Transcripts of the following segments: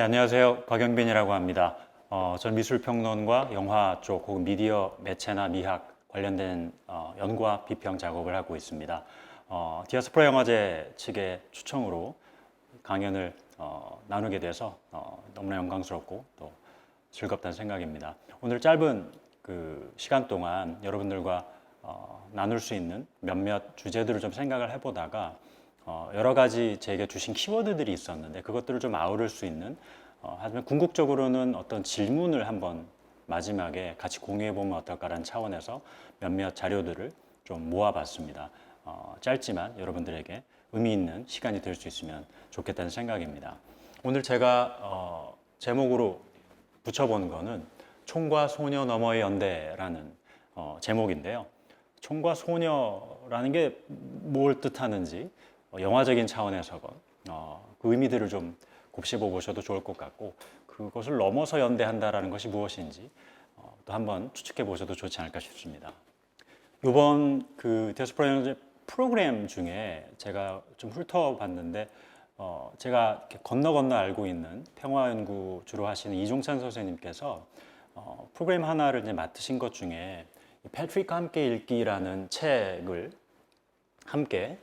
네, 안녕하세요. 곽영빈이라고 합니다. 저는 미술평론과 영화 쪽 혹은 미디어 매체나 미학 관련된 연구와 비평 작업을 하고 있습니다. 디아스포라 영화제 측의 초청으로 강연을 나누게 돼서 너무나 영광스럽고 또 즐겁다는 생각입니다. 오늘 짧은 그 시간 동안 여러분들과 나눌 수 있는 몇몇 주제들을 좀 생각을 해보다가 여러 가지 제게 주신 키워드들이 있었는데 그것들을 좀 아우를 수 있는 하지만 궁극적으로는 어떤 질문을 한번 마지막에 같이 공유해 보면 어떨까라는 차원에서 몇몇 자료들을 좀 모아봤습니다. 짧지만 여러분들에게 의미 있는 시간이 될 수 있으면 좋겠다는 생각입니다. 오늘 제가 제목으로 붙여본 거는 총과 소녀 너머의 연대라는 제목인데요. 총과 소녀라는 게 뭘 뜻하는지 영화적인 차원에서건 그 의미들을 좀 곱씹어 보셔도 좋을 것 같고 그것을 넘어서 연대한다라는 것이 무엇인지 또 한번 추측해 보셔도 좋지 않을까 싶습니다. 이번 그 디아스포라 영화제 프로그램 중에 제가 좀 훑어봤는데 제가 이렇게 건너 알고 있는 평화 연구 주로 하시는 이종찬 선생님께서 프로그램 하나를 이제 맡으신 것 중에 패트릭과 함께 읽기라는 책을 함께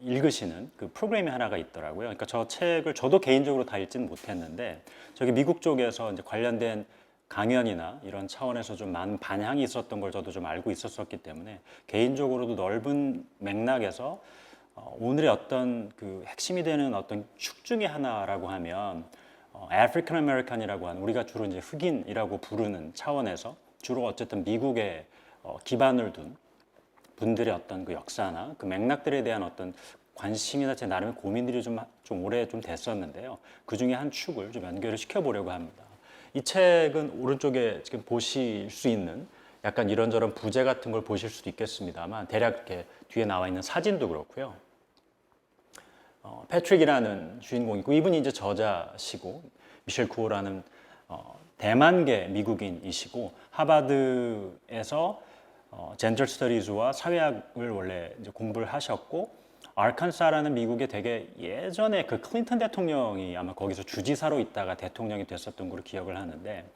읽으시는 그 프로그램이 하나가 있더라고요. 그러니까 저 책을 저도 개인적으로 다 읽지는 못했는데 저기 미국 쪽에서 이제 관련된 강연이나 이런 차원에서 좀 많은 반향이 있었던 걸 저도 좀 알고 있었기 때문에 개인적으로도 넓은 맥락에서 오늘의 어떤 그 핵심이 되는 어떤 축 중에 하나라고 하면 아프리칸 아메리칸이라고 하는 우리가 주로 이제 흑인이라고 부르는 차원에서 주로 어쨌든 미국에 기반을 둔 분들의 어떤 그 역사나 그 맥락들에 대한 어떤 관심이나 제 나름의 고민들이 좀 오래 좀 됐었는데요. 그 중에 한 축을 좀 연결을 시켜보려고 합니다. 이 책은 오른쪽에 지금 보실 수 있는 약간 이런저런 부제 같은 걸 보실 수도 있겠습니다만 대략 이렇게 뒤에 나와 있는 사진도 그렇고요. 패트릭이라는 주인공이 있고 이분이 이제 저자시고 미셸 쿠오라는 대만계 미국인이시고 하버드에서 젠더 스터디즈와 사회학을 원래 이제 공부를 하셨고 아칸사라는 미국의 되게 예전에 그 클린턴 대통령이 아마 거기서 주지사로 있다가 대통령이 됐었던 걸로 기억을 하는데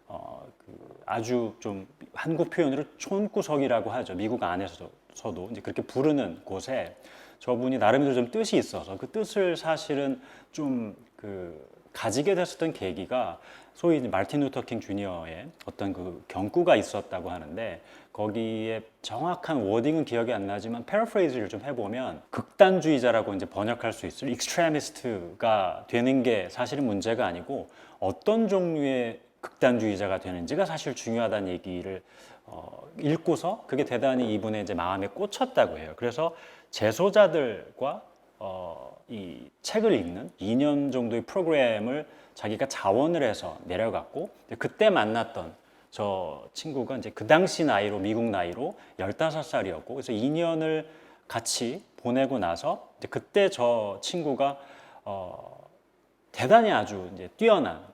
그 아주 좀 한국 표현으로 촌구석이라고 하죠. 미국 안에서도 이제 그렇게 부르는 곳에 저분이 나름대로 좀 뜻이 있어서 그 뜻을 사실은 좀 그 가지게 됐었던 계기가 소위 이제 마틴 루터 킹 주니어의 어떤 그 경구가 있었다고 하는데 거기에 정확한 워딩은 기억이 안 나지만 패러프레이즈를 좀 해보면 극단주의자라고 이제 번역할 수 있을 익스트레미스트가 되는 게 사실은 문제가 아니고 어떤 종류의 극단주의자가 되는지가 사실 중요하다는 얘기를 읽고서 그게 대단히 이분의 이제 마음에 꽂혔다고 해요. 그래서 재소자들과 이 책을 읽는 2년 정도의 프로그램을 자기가 자원을 해서 내려갔고 그때 만났던 저 친구가 이제 그 당시 나이로 미국 나이로 15살이었고 그래서 2년을 같이 보내고 나서 이제 그때 저 친구가 대단히 아주 이제 뛰어난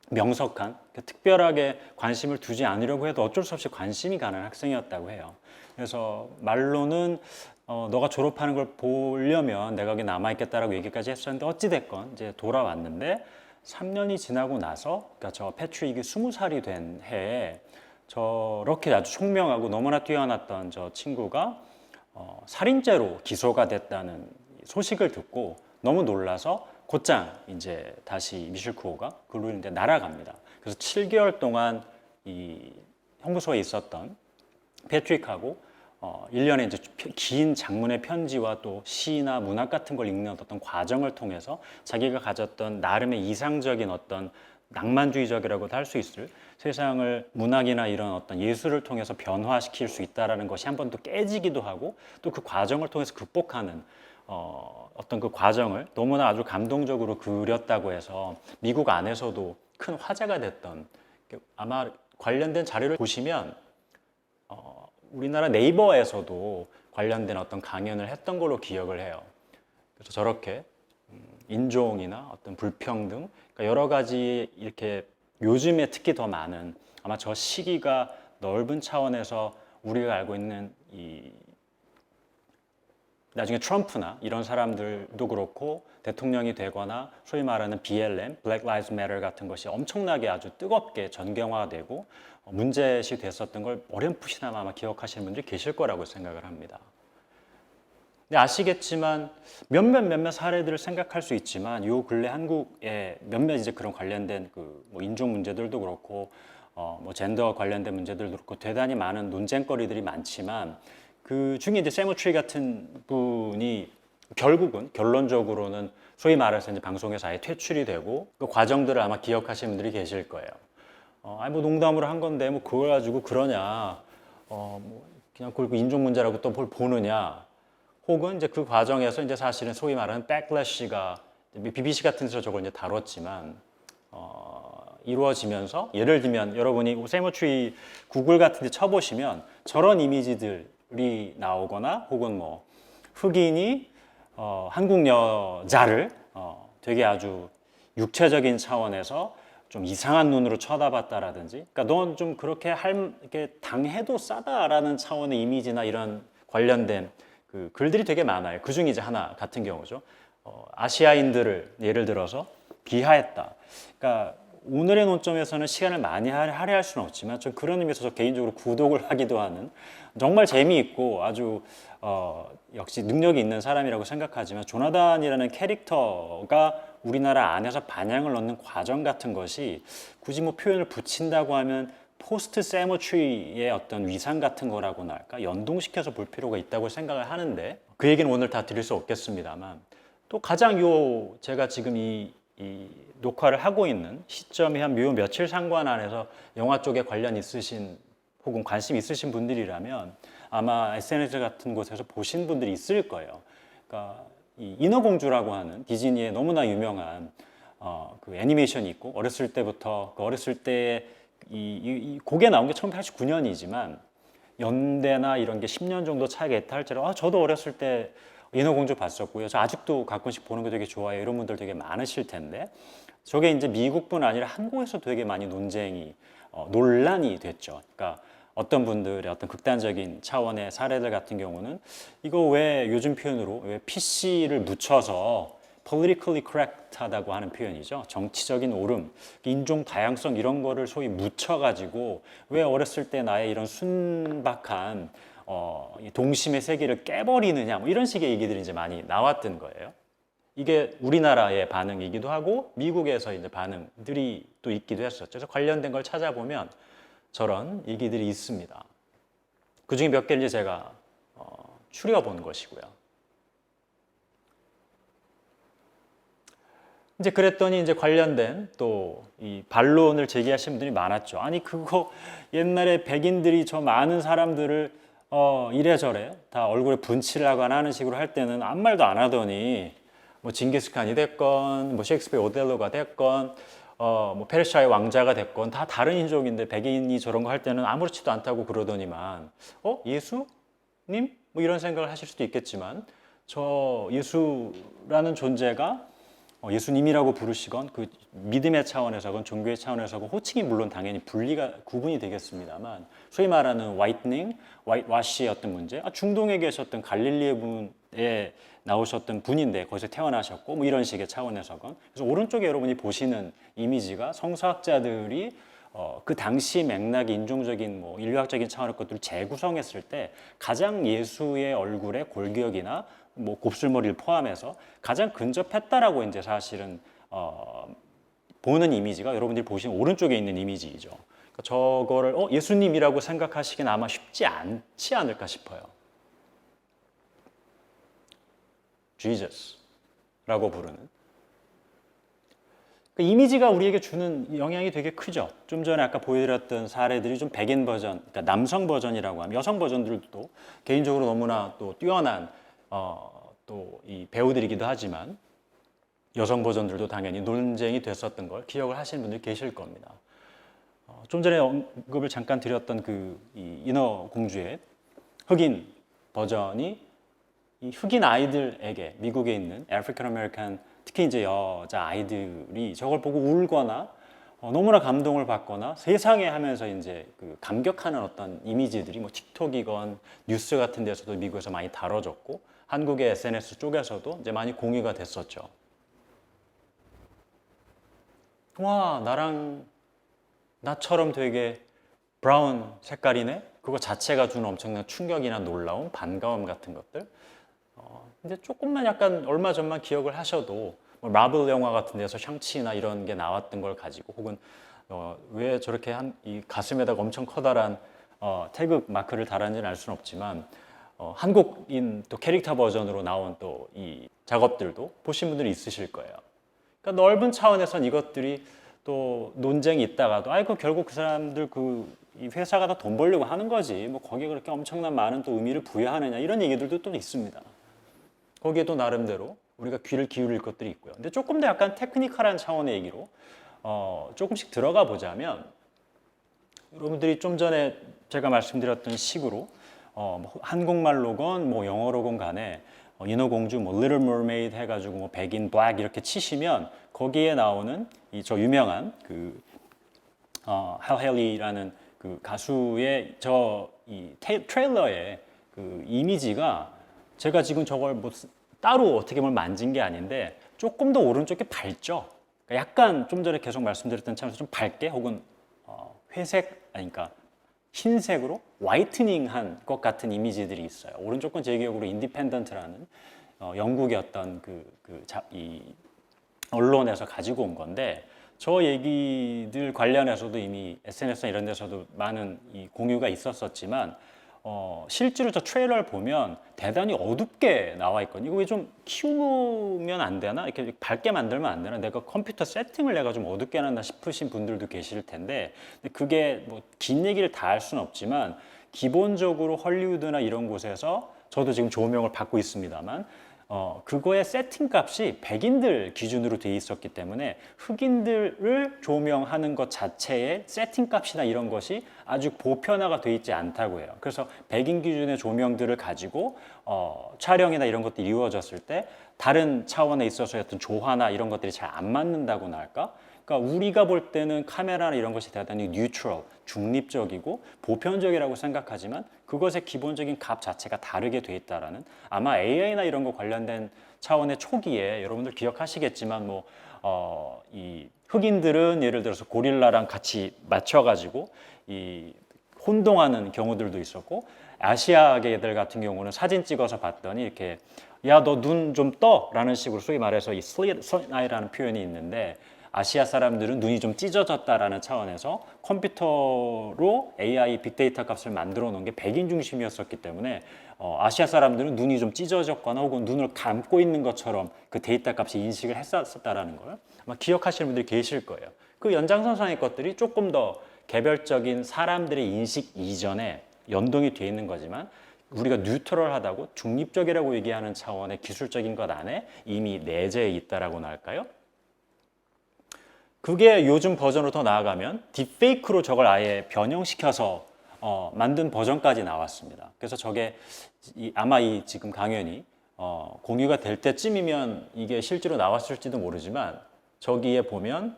명석한 특별하게 관심을 두지 않으려고 해도 어쩔 수 없이 관심이 가는 학생이었다고 해요. 그래서 말로는 너가 졸업하는 걸 보려면 내가 여기 남아있겠다라고 얘기까지 했었는데 어찌됐건 이제 돌아왔는데 3년이 지나고 나서 그러니까 저 패트릭이 20살이 된 해에 저렇게 아주 총명하고 너무나 뛰어났던 저 친구가 살인죄로 기소가 됐다는 소식을 듣고 너무 놀라서 곧장 이제 다시 미셸 쿠오가 그로 이제 날아갑니다. 그래서 7개월 동안 이 형무소에 있었던 패트릭하고 1년의 이제 긴 장문의 편지와 또 시나 문학 같은 걸 읽는 어떤 과정을 통해서 자기가 가졌던 나름의 이상적인 어떤 낭만주의적이라고도 할 수 있을 세상을 문학이나 이런 어떤 예술을 통해서 변화시킬 수 있다라는 것이 한 번 또 깨지기도 하고 또 그 과정을 통해서 극복하는 어떤 그 과정을 너무나 아주 감동적으로 그렸다고 해서 미국 안에서도 큰 화제가 됐던 아마 관련된 자료를 보시면 우리나라 네이버에서도 관련된 어떤 강연을 했던 걸로 기억을 해요. 그래서 저렇게 인종이나 어떤 불평등, 그러니까 여러 가지 이렇게 요즘에 특히 더 많은 아마 저 시기가 넓은 차원에서 우리가 알고 있는 이 나중에 트럼프나 이런 사람들도 그렇고 대통령이 되거나 소위 말하는 BLM, Black Lives Matter 같은 것이 엄청나게 아주 뜨겁게 전경화되고 문제시 됐었던 걸 어렴풋이나마 아마 기억하시는 분들이 계실 거라고 생각을 합니다. 근데 아시겠지만 몇몇 사례들을 생각할 수 있지만 요 근래 한국의 몇몇 이제 그런 관련된 뭐 인종 문제들도 그렇고 뭐 젠더 관련된 문제들도 그렇고 대단히 많은 논쟁거리들이 많지만 그 중에 이제 세모트리 같은 분이 결국은 결론적으로는 소위 말해서 이제 방송에서 아예 퇴출이 되고 그 과정들을 아마 기억하시는 분들이 계실 거예요. 아니 뭐 농담으로 한 건데 뭐 그걸 가지고 그러냐, 뭐 그냥 그걸 인종 문제라고 또 뭘 보느냐, 혹은 이제 그 과정에서 이제 사실은 소위 말하는 백래시가 BBC 같은 데서 저걸 이제 다뤘지만 이루어지면서 예를 들면 여러분이 세모트리 구글 같은 데 쳐보시면 저런 이미지들이 나오거나 혹은 뭐 흑인이 한국 여자를 되게 아주 육체적인 차원에서 좀 이상한 눈으로 쳐다봤다라든지, 그러니까 넌 좀 그렇게 이렇게 당해도 싸다라는 차원의 이미지나 이런 관련된 그 글들이 되게 많아요. 그 중에 이제 하나 같은 경우죠. 아시아인들을 예를 들어서 비하했다. 그러니까 오늘의 논점에서는 시간을 많이 할애할 수는 없지만 좀 그런 의미에서 저 개인적으로 구독을 하기도 하는 정말 재미있고 아주 역시 능력이 있는 사람이라고 생각하지만 조나단이라는 캐릭터가 우리나라 안에서 반향을 얻는 과정 같은 것이 굳이 뭐 표현을 붙인다고 하면 포스트 세모트리의 어떤 위상 같은 거라고나 할까 연동시켜서 볼 필요가 있다고 생각을 하는데 그 얘기는 오늘 다 드릴 수 없겠습니다만 또 가장 제가 지금 이 녹화를 하고 있는 시점이 한 며칠 상관 안에서 영화 쪽에 관련 있으신 혹은 관심 있으신 분들이라면 아마 SNS 같은 곳에서 보신 분들이 있을 거예요. 그러니까 이 인어공주라고 하는 디즈니의 너무나 유명한 그 애니메이션이 있고 어렸을 때부터 그 어렸을 때 이 곡에 나온 게 1989년이지만 연대나 이런 게 10년 정도 차이가 있다 할지라도 저도 어렸을 때 인어공주 봤었고요. 저 아직도 가끔씩 보는 거 되게 좋아해요. 이런 분들 되게 많으실 텐데 저게 이제 미국뿐 아니라 한국에서 되게 많이 논란이 됐죠. 그러니까 어떤 분들의 어떤 극단적인 차원의 사례들 같은 경우는 이거 왜 요즘 표현으로 왜 PC를 묻혀서 politically correct하다고 하는 표현이죠. 정치적인 옳음, 인종 다양성 이런 거를 소위 묻혀가지고 왜 어렸을 때 나의 이런 순박한 동심의 세계를 깨버리느냐 뭐 이런 식의 얘기들이 이제 많이 나왔던 거예요. 이게 우리나라의 반응이기도 하고 미국에서 이제 반응들이 또 있기도 했었죠. 그래서 관련된 걸 찾아보면 저런 얘기들이 있습니다. 그 중에 몇 개를 제가 추려본 것이고요. 이제 그랬더니 이제 관련된 또 이 반론을 제기하신 분들이 많았죠. 아니 그거 옛날에 백인들이 저 많은 사람들을 이래저래 다 얼굴에 분칠을 하거나 하는 식으로 할 때는 아무 말도 안 하더니 뭐 징기스칸이 됐건 뭐 셰익스피어 오델로가 됐건 뭐 페르시아의 왕자가 됐건 다 다른 인종인데 백인이 저런 거 할 때는 아무렇지도 않다고 그러더니만 예수님? 뭐 이런 생각을 하실 수도 있겠지만 저 예수라는 존재가 예수님이라고 부르시건 그 믿음의 차원에서건 종교의 차원에서건 호칭이 물론 당연히 구분이 되겠습니다만 소위 말하는 화이트워시의 어떤 문제, 중동에 계셨던 갈릴리의 분에 나오셨던 분인데 거기서 태어나셨고 뭐 이런 식의 차원에서건 그래서 오른쪽에 여러분이 보시는 이미지가 성서학자들이 그 당시 맥락의 인종적인 뭐 인류학적인 차원의 것들을 재구성했을 때 가장 예수의 얼굴의 골격이나 뭐 곱슬머리를 포함해서 가장 근접했다라고 이제 사실은 보는 이미지가 여러분들이 보시는 오른쪽에 있는 이미지이죠. 그러니까 저거를 예수님이라고 생각하시기는 아마 쉽지 않지 않을까 싶어요. Jesus라고 부르는. 그 이미지가 우리에게 주는 영향이 되게 크죠. 좀 전에 아까 보여드렸던 사례들이 좀 백인 버전, 그러니까 남성 버전이라고 하면 여성 버전들도 개인적으로 너무나 또 뛰어난 또 이 배우들이기도 하지만 여성 버전들도 당연히 논쟁이 됐었던 걸 기억을 하시는 분들이 계실 겁니다. 좀 전에 언급을 잠깐 드렸던 이 인어공주의 흑인 버전이 이 흑인 아이들에게 미국에 있는 아프리칸 아메리칸 특히 이제 여자 아이들이 저걸 보고 울거나 너무나 감동을 받거나 세상에 하면서 이제 그 감격하는 어떤 이미지들이 뭐 틱톡이건 뉴스 같은 데서도 미국에서 많이 다뤄졌고 한국의 SNS 쪽에서도 이제 많이 공유가 됐었죠. 와, 나처럼 되게 브라운 색깔이네? 그거 자체가 주는 엄청난 충격이나 놀라움, 반가움 같은 것들. 근데 조금만 약간 얼마 전만 기억을 하셔도 뭐 마블 영화 같은 데서 샹치나 이런 게 나왔던 걸 가지고 혹은 왜 저렇게 이 가슴에다가 엄청 커다란 태극 마크를 달았는지는 알 수는 없지만 한국인 또 캐릭터 버전으로 나온 또 이 작업들도 보신 분들이 있으실 거예요. 그러니까 넓은 차원에선 이것들이 또 논쟁이 있다가도 아이고 결국 그 사람들 이 회사가 다 돈 벌려고 하는 거지 뭐 거기에 그렇게 엄청난 많은 또 의미를 부여하느냐 이런 얘기들도 또 있습니다. 거기에도 나름대로 우리가 귀를 기울일 것들이 있고요. 근데 조금 더 약간 테크니컬한 차원의 얘기로 조금씩 들어가 보자면 여러분들이 좀 전에 제가 말씀드렸던 식으로 뭐 한국말로건 뭐 영어로건 간에 인어공주 뭐 Little Mermaid 해가지고 뭐 백인 블랙 이렇게 치시면 거기에 나오는 이 저 유명한 할 헨리라는 그 가수의 이 트레일러의 그 이미지가 제가 지금 저걸 뭐 따로 어떻게 뭘 만진 게 아닌데 조금 더 오른쪽에 밝죠. 그러니까 약간 좀 전에 계속 말씀드렸던 차원에서 좀 밝게 혹은 회색 아니 그러니까 흰색으로 화이트닝한 것 같은 이미지들이 있어요. 오른쪽 건 제 기억으로 인디펜던트라는 영국의 어떤 이 언론에서 가지고 온 건데 저 얘기들 관련해서도 이미 SNS나 이런 데서도 많은 이 공유가 있었었지만 실제로 저 트레일러를 보면 대단히 어둡게 나와 있거든요. 이거 왜 좀 키우면 안 되나? 이렇게 밝게 만들면 안 되나? 내가 컴퓨터 세팅을 내가 좀 어둡게 해놨나 싶으신 분들도 계실 텐데 그게 뭐 긴 얘기를 다 할 수는 없지만 기본적으로 헐리우드나 이런 곳에서 저도 지금 조명을 받고 있습니다만 그거의 세팅 값이 백인들 기준으로 돼 있었기 때문에 흑인들을 조명하는 것 자체의 세팅 값이나 이런 것이 아주 보편화가 돼 있지 않다고 해요. 그래서 백인 기준의 조명들을 가지고 촬영이나 이런 것들이 이루어졌을 때 다른 차원에 있어서의 어떤 조화나 이런 것들이 잘 안 맞는다고나 할까? 그러니까 우리가 볼 때는 카메라나 이런 것이 대단히 뉴트럴, 중립적이고 보편적이라고 생각하지만 그것의 기본적인 값 자체가 다르게 돼 있다라는 아마 AI나 이런 거 관련된 차원의 초기에 여러분들 기억하시겠지만 이 흑인들은 예를 들어서 고릴라랑 같이 맞춰가지고 이 혼동하는 경우들도 있었고 아시아계들 같은 경우는 사진 찍어서 봤더니 이렇게 야 너 눈 좀 떠라는 식으로 소위 말해서 이 슬릿 아이라는 표현이 있는데 아시아 사람들은 눈이 좀 찢어졌다라는 차원에서 컴퓨터로 AI 빅데이터 값을 만들어 놓은 게 백인 중심이었었기 때문에 아시아 사람들은 눈이 좀 찢어졌거나 혹은 눈을 감고 있는 것처럼 그 데이터 값이 인식을 했었다라는 걸 아마 기억하시는 분들이 계실 거예요. 그 연장선상의 것들이 조금 더 개별적인 사람들의 인식 이전에 연동이 되어 있는 거지만 우리가 뉴트럴하다고 중립적이라고 얘기하는 차원의 기술적인 것 안에 이미 내재해 있다라고나 할까요? 그게 요즘 버전으로 더 나아가면 딥페이크로 저걸 아예 변형시켜서 만든 버전까지 나왔습니다. 그래서 저게 아마 이 지금 강연이 공유가 될 때쯤이면 이게 실제로 나왔을지도 모르지만 저기에 보면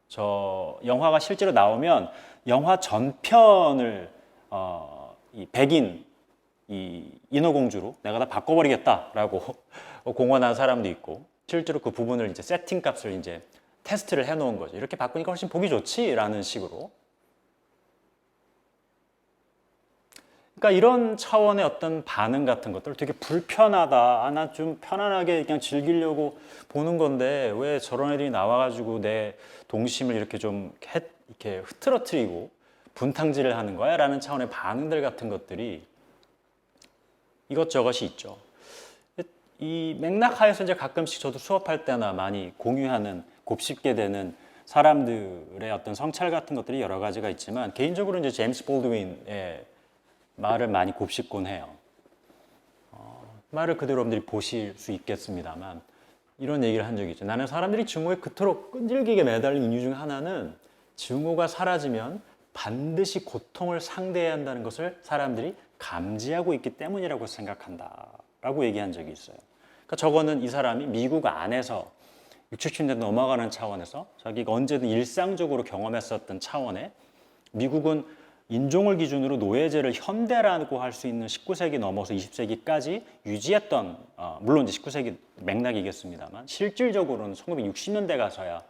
저 영화가 실제로 나오면 영화 전편을 이 백인 이 인어공주로 내가 다 바꿔버리겠다라고 공언한 사람도 있고 실제로 그 부분을 이제 세팅 값을 이제 테스트를 해놓은 거죠. 이렇게 바꾸니까 훨씬 보기 좋지라는 식으로. 그러니까 이런 차원의 어떤 반응 같은 것들 되게 불편하다. 아, 나 좀 편안하게 그냥 즐기려고 보는 건데 왜 저런 애들이 나와가지고 내 동심을 이렇게 좀 이렇게 흐트러뜨리고 분탕질을 하는 거야? 라는 차원의 반응들 같은 것들이 이것저것이 있죠. 이 맥락하에서 이제 가끔씩 저도 수업할 때나 많이 공유하는 곱씹게 되는 사람들의 어떤 성찰 같은 것들이 여러 가지가 있지만 개인적으로 이제 제임스 볼드윈의 말을 많이 곱씹곤 해요. 말을 그대로 여러분들이 보실 수 있겠습니다만 이런 얘기를 한 적이 있죠. 나는 사람들이 증오에 그토록 끈질기게 매달린 이유 중 하나는 증오가 사라지면 반드시 고통을 상대해야 한다는 것을 사람들이 감지하고 있기 때문이라고 생각한다 라고 얘기한 적이 있어요. 그러니까 저거는 이 사람이 미국 안에서 60, 70년대 넘어가는 차원에서 자기가 언제든 일상적으로 경험했었던 차원에 미국은 인종을 기준으로 노예제를 현대라고 할 수 있는 19세기 넘어서 20세기까지 유지했던 물론 이제 19세기 맥락이겠습니다만 실질적으로는 1960년대 가서야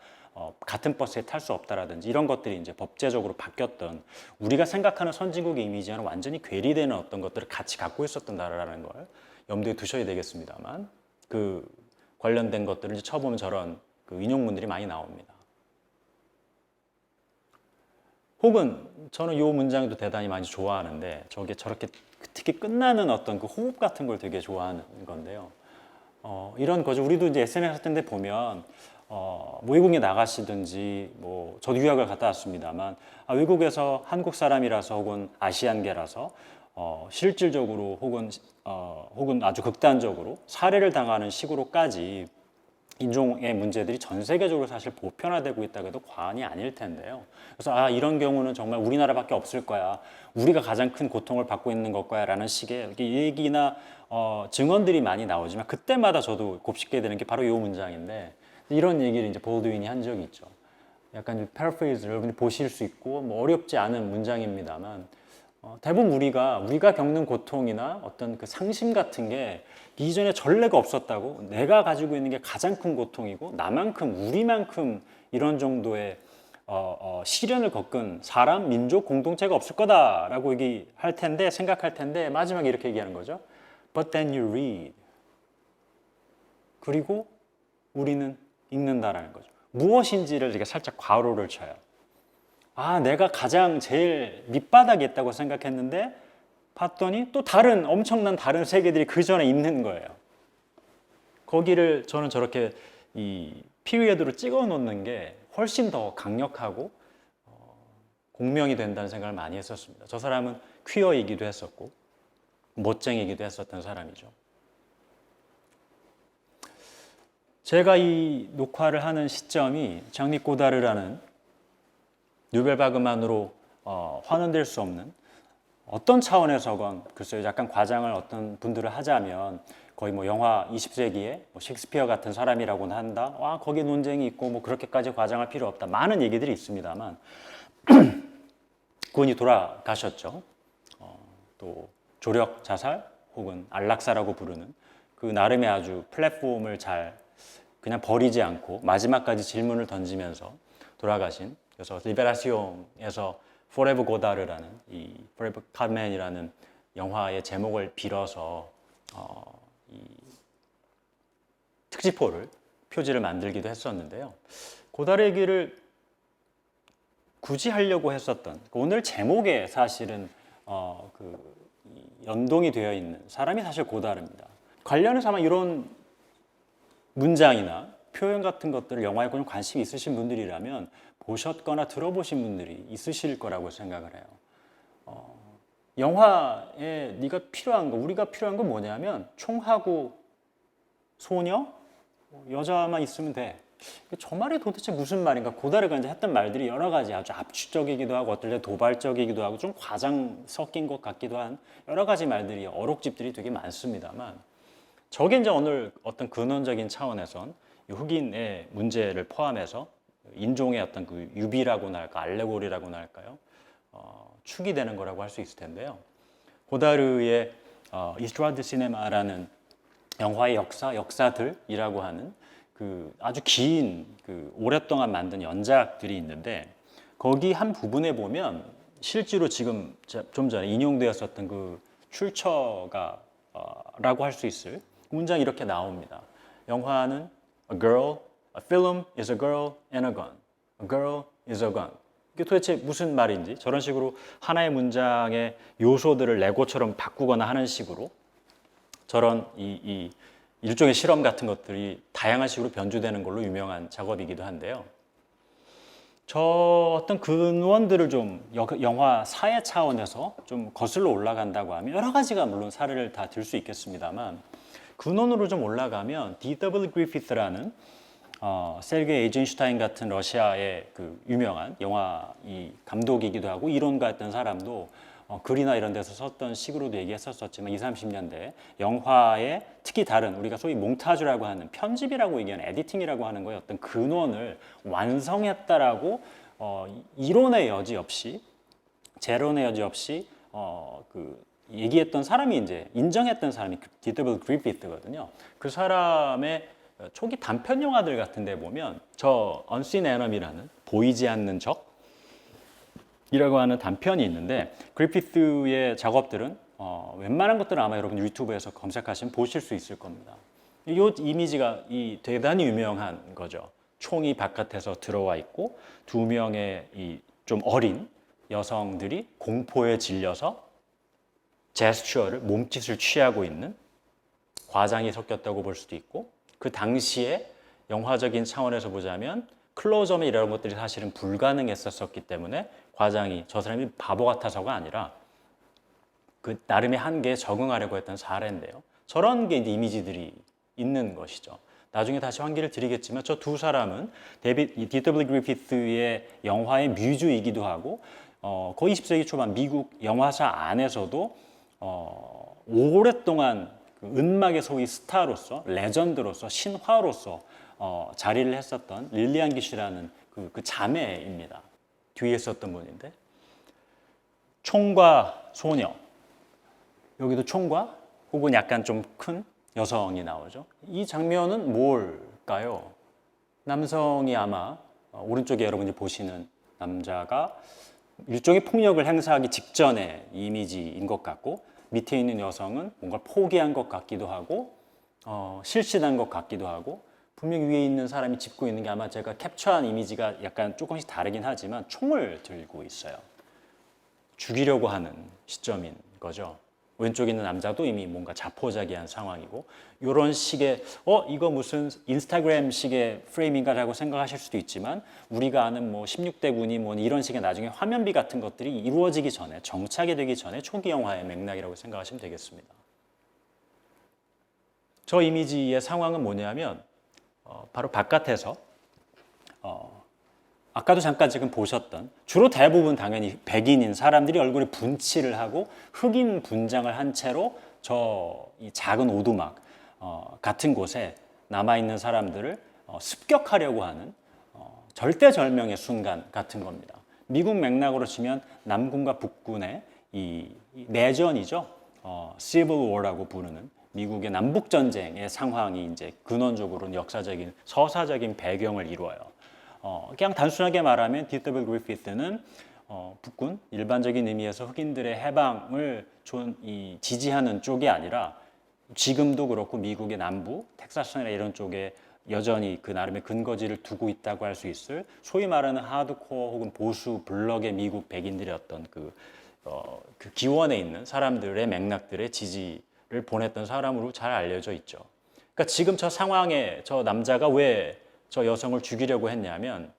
같은 버스에 탈 수 없다라든지 이런 것들이 이제 법제적으로 바뀌었던 우리가 생각하는 선진국의 이미지와는 완전히 괴리되는 어떤 것들을 같이 갖고 있었던 나라라는 걸 염두에 두셔야 되겠습니다만 그 관련된 것들을 이제 쳐보면 저런 그 인용문들이 많이 나옵니다. 혹은 저는 이 문장도 대단히 많이 좋아하는데 저게 저렇게 특히 끝나는 어떤 그 호흡 같은 걸 되게 좋아하는 건데요. 이런 거죠. 우리도 이제 SNS 할 텐데 보면 뭐 외국에 나가시든지 뭐 저도 유학을 갔다 왔습니다만 외국에서 한국 사람이라서 혹은 아시안계라서 실질적으로 혹은 아주 극단적으로 살해를 당하는 식으로까지 인종의 문제들이 전 세계적으로 사실 보편화되고 있다고 해도 과언이 아닐 텐데요. 그래서 이런 경우는 정말 우리나라밖에 없을 거야. 우리가 가장 큰 고통을 받고 있는 것 거야 라는 식의 얘기나 증언들이 많이 나오지만 그때마다 저도 곱씹게 되는 게 바로 이 문장인데 이런 얘기를 이제 볼드윈이 한 적이 있죠. 약간 패러프레이즈 여러분이 보실 수 있고 뭐 어렵지 않은 문장입니다만 대부분 우리가 겪는 고통이나 어떤 그 상심 같은 게 이전에 전례가 없었다고 내가 가지고 있는 게 가장 큰 고통이고 나만큼 우리만큼 이런 정도의 시련을 겪은 사람, 민족, 공동체가 없을 거다라고 얘기할 텐데 생각할 텐데 마지막에 이렇게 얘기하는 거죠. But then you read. 그리고 우리는 읽는다라는 거죠. 무엇인지를 이렇게 살짝 괄호를 쳐요. 내가 가장 제일 밑바닥에 있다고 생각했는데 봤더니 또 엄청난 다른 세계들이 그 전에 있는 거예요. 거기를 저는 저렇게 이 피리어드로 찍어 놓는 게 훨씬 더 강력하고 공명이 된다는 생각을 많이 했었습니다. 저 사람은 퀴어이기도 했었고 멋쟁이기도 했었던 사람이죠. 제가 이 녹화를 하는 시점이 장리 고다르라는 뉴벨바그만으로 환원될 수 없는 어떤 차원에서건 글쎄요 약간 과장을 어떤 분들을 하자면 거의 뭐 영화 20세기에 뭐 셰익스피어 같은 사람이라고는 한다. 거기에 논쟁이 있고 뭐 그렇게까지 과장할 필요 없다. 많은 얘기들이 있습니다만 그분이 돌아가셨죠. 또 조력 자살 혹은 안락사라고 부르는 그 나름의 아주 플랫폼을 잘 그냥 버리지 않고 마지막까지 질문을 던지면서 돌아가신 그래서 리베라시옹에서 Forever Godard라는 이 Forever Carmen이라는 영화의 제목을 빌어서 이 특집호를 표지를 만들기도 했었는데요. 고다르 얘기를 굳이 하려고 했었던 오늘 제목에 사실은 연동이 되어 있는 사람이 사실 고다르입니다. 관련해서 아마 이런 문장이나 표현 같은 것들을 영화에 좀 관심이 있으신 분들이라면 보셨거나 들어보신 분들이 있으실 거라고 생각을 해요. 영화에 우리가 필요한 건 뭐냐면 총하고 소녀, 여자만 있으면 돼. 저 말이 도대체 무슨 말인가? 고다르가 이제 했던 말들이 여러 가지 아주 압축적이기도 하고 어떨 때 도발적이기도 하고 좀 과장 섞인 것 같기도 한 여러 가지 말들이 어록집들이 되게 많습니다만 저게 이제 오늘 어떤 근원적인 차원에선 흑인의 문제를 포함해서 인종의 어떤 그 유비라고나 할까 알레고리라고나 할까요? 축이 되는 거라고 할 수 있을 텐데요. 고다르의 이스트라드 시네마라는 영화의 역사들이라고 하는 그 아주 긴 그 오랫동안 만든 연작들이 있는데 거기 한 부분에 보면 실제로 지금 좀 전에 인용되었었던 그 출처가 라고 할 수 있을 문장이 이렇게 나옵니다. 영화는 a film is a girl and a gun. A girl is a gun. 이게 도대체 무슨 말인지 저런 식으로 하나의 문장의 요소들을 레고처럼 바꾸거나 하는 식으로 저런 이 일종의 실험 같은 것들이 다양한 식으로 변주되는 걸로 유명한 작업이기도 한데요. 저 어떤 근원들을 좀 영화 사회 차원에서 좀 거슬러 올라간다고 하면 여러 가지가 물론 사례를 다 들 수 있겠습니다만 근원으로 좀 올라가면 D.W. 그리피스라는 셀게이 에이젠슈타인 같은 러시아의 그 유명한 영화 이 감독이기도 하고 이론가였던 사람도 글이나 이런 데서 썼던 식으로도 얘기했었지만 20, 30년대 영화의 특히 다른 우리가 소위 몽타주라고 하는 편집이라고 얘기하는 에디팅이라고 하는 거의 어떤 근원을 완성했다라고 이론의 여지 없이 제로의 여지 없이 얘기했던 사람이 이제 인정했던 사람이 D.W. 그리피스거든요. 그 사람의 초기 단편 영화들 같은데 보면 저 Unseen Enemy라는 보이지 않는 적이라고 하는 단편이 있는데 그리피스의 작업들은 웬만한 것들은 아마 여러분 유튜브에서 검색하시면 보실 수 있을 겁니다. 이 이미지가 대단히 유명한 거죠. 총이 바깥에서 들어와 있고 두 명의 좀 어린 여성들이 공포에 질려서 제스처를 몸짓을 취하고 있는 과장이 섞였다고 볼 수도 있고 그 당시에 영화적인 차원에서 보자면 클로즈업에 이런 것들이 사실은 불가능했었기 때문에 과장이 저 사람이 바보 같아서가 아니라 그 나름의 한계에 적응하려고 했던 사례인데요. 저런 게 이제 이미지들이 있는 것이죠. 나중에 다시 환기를 드리겠지만 저 두 사람은 D.W. 그리피스의 영화의 뮤즈이기도 하고 거의 20세기 초반 미국 영화사 안에서도 오랫동안 그 음악의 소위 스타로서 레전드로서 신화로서 자리를 했었던 릴리안 기시라는 그 자매입니다. 뒤에 있었던 분인데 총과 소녀 여기도 총과 혹은 약간 좀 큰 여성이 나오죠. 이 장면은 뭘까요? 남성이 아마 오른쪽에 여러분이 보시는 남자가 일종의 폭력을 행사하기 직전의 이미지인 것 같고 밑에 있는 여성은 뭔가 포기한 것 같기도 하고 실신한 것 같기도 하고 분명히 위에 있는 사람이 짚고 있는 게 아마 제가 캡처한 이미지가 약간 조금씩 다르긴 하지만 총을 들고 있어요. 죽이려고 하는 시점인 거죠. 왼쪽에 있는 남자도 이미 뭔가 자포자기한 상황이고 이런 식의 이거 무슨 인스타그램식의 프레임인가라고 생각하실 수도 있지만 우리가 아는 뭐 16대 군이 뭐 이런 식의 나중에 화면비 같은 것들이 이루어지기 전에 정착이 되기 전에 초기 영화의 맥락이라고 생각하시면 되겠습니다. 저 이미지의 상황은 뭐냐면 바로 바깥에서 아까도 잠깐 지금 보셨던 주로 대부분 당연히 백인인 사람들이 얼굴에 분칠을 하고 흑인 분장을 한 채로 이 작은 오두막 같은 곳에 남아있는 사람들을 습격하려고 하는 절대절명의 순간 같은 겁니다. 미국 맥락으로 치면 남군과 북군의 이 내전이죠. Civil War라고 부르는 미국의 남북 전쟁의 상황이 이제 근원적으로는 역사적인 서사적인 배경을 이루어요. 그냥 단순하게 말하면 D.W. 그리피스는 북군 일반적인 의미에서 흑인들의 해방을 지지하는 쪽이 아니라 지금도 그렇고 미국의 남부 텍사스나 이런 쪽에 여전히 그 나름의 근거지를 두고 있다고 할 수 있을 소위 말하는 하드코어 혹은 보수 블럭의 미국 백인들의 어떤 그 기원에 있는 사람들의 맥락들의 지지를 보냈던 사람으로 잘 알려져 있죠. 그러니까 지금 저 상황에 저 남자가 왜 저 여성을 죽이려고 했냐면